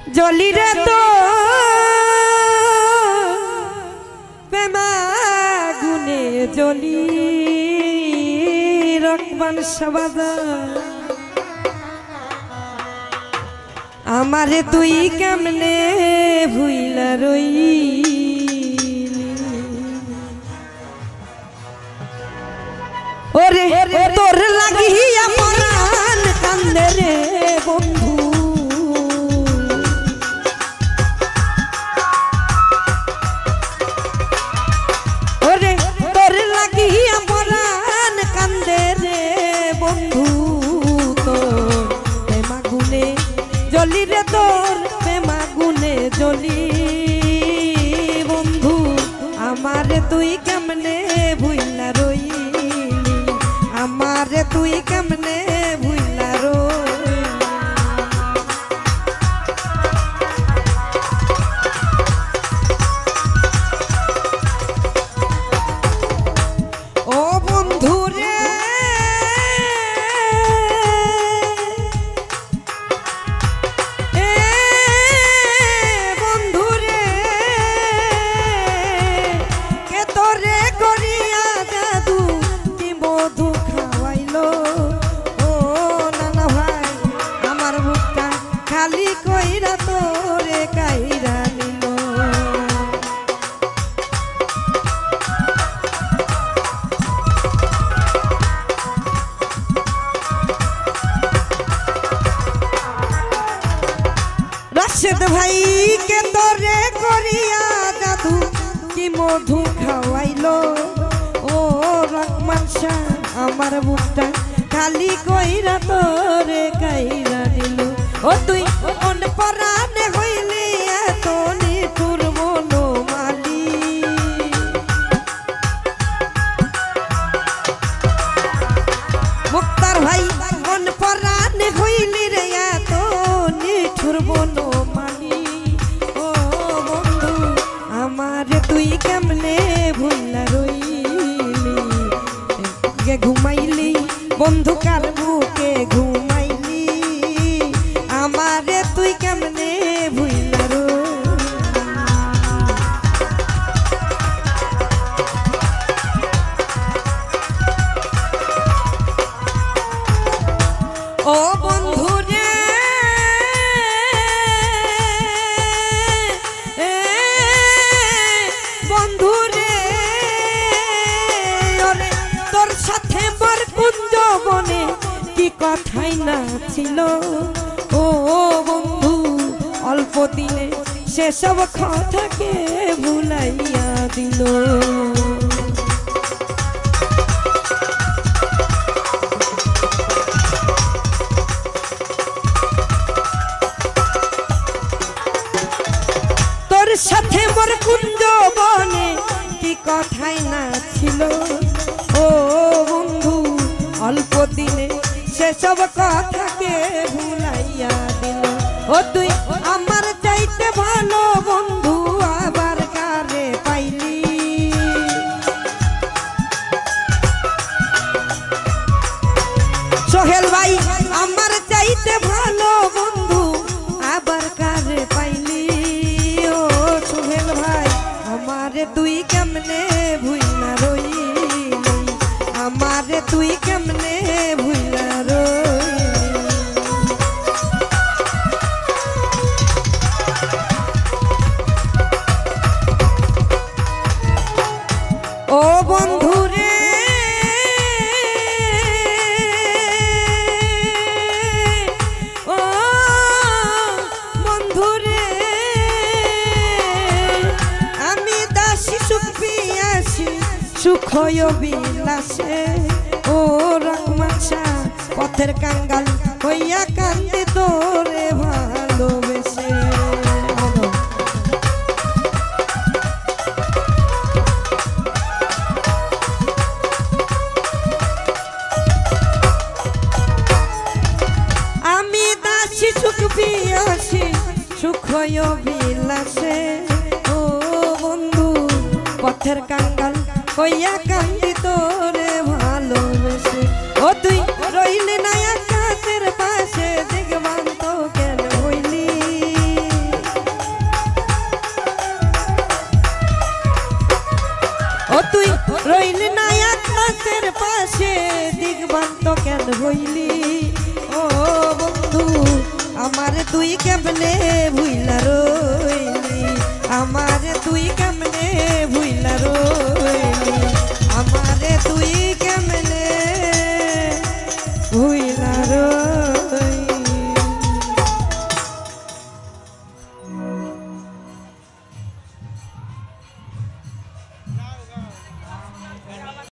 জলি রে তো প্রেমা গুনে জলি রকমান সবাদা আমারে তুই কেমনে ভুইলা রইলি ওরে তোর লাগিয়া পরাণ কান্দে রে বন্ধু ওরে তোর লাগিয়া পরাণ কান্দে রে বন্ধু তোর প্রেমা গুনে জলি রে তোর প্রেমা গুনে জলি বন্ধু আমারে তুই কেমনে ভুইলা রইলি আমারে তুই কেমনে ভুইলা রইলি ও বন্ধু রে বন্ধু রে কে তোরে করিয়া জাদু কি মধু খাওয়াইলো ও নানা ভাই আমার বুকটা খালি কইরা তোরে কাইরা নিল রাশেদ ভাই কে তোরে করিয়া জাদু কি মধু খাওয়াইলো ও রহমান শাহ আমার বুকটা খালি কইরা তোরে কাইরা নিল ও তুই কোন পরাণে হইলি এত নিঠুর মনোমালি মুক্তার ভাই কোন পরাণে হইলি রে এত নিঠুর বনমালি ও বন্ধু আমারে তুই কেমনে ভুইলা রইলি কে ঘুমাইলি বন্ধু কার বুকে ঘুমাইলি আমারে তুই কেমনে ভুইলা রইলি ও বন্ধু রে বন্ধু রে ওরে তোর সাথে মোর কুঞ্জ বনে কি কথাই না ছিল ও বন্ধু অল্প দিনে সেসব কথাকে ভুলাইয়া দিল তোর সাথে মোর কুঞ্জ বনে কি কথাই না ছিল ও বন্ধু অল্প দিনে সেসব কথাকে ভুলাইয়া দিল ও তুই আমার চাইতে ভালো বন্ধু আবার কারে পাইলি সোহেল ভাই আমার চাইতে ভালো বন্ধু আবার কারে পাইলি ও সোহেল ভাই আমারে তুই কেমনে ভুইলা রইলি আমারে তুই কেমনে ভুইলা রইলি ও বন্ধু রে ও বন্ধু রে আমি দাসী সুখ পিয়াসি সুখ বিলাসে ও রহমান শাহ পথের কাঙ্গাল হইয়া কান্দে তোরে ভালোবেসে আমি দাসী সুখ পিয়াসি সুখ বিলাসে ও বন্ধু পথের কাঙ্গাল হইয়া কান্দি তোরে ভালোবেসে ও তুই রইলে না আকাশের পাশে দেখবান তো কেন হইলি সে দিগবান্ত কেন হইলি ও বন্ধু আমারে তুই কেমনে ভুইলা রইলি আমারে তুই কেমনে ভুইলা রইলি আমারে তুই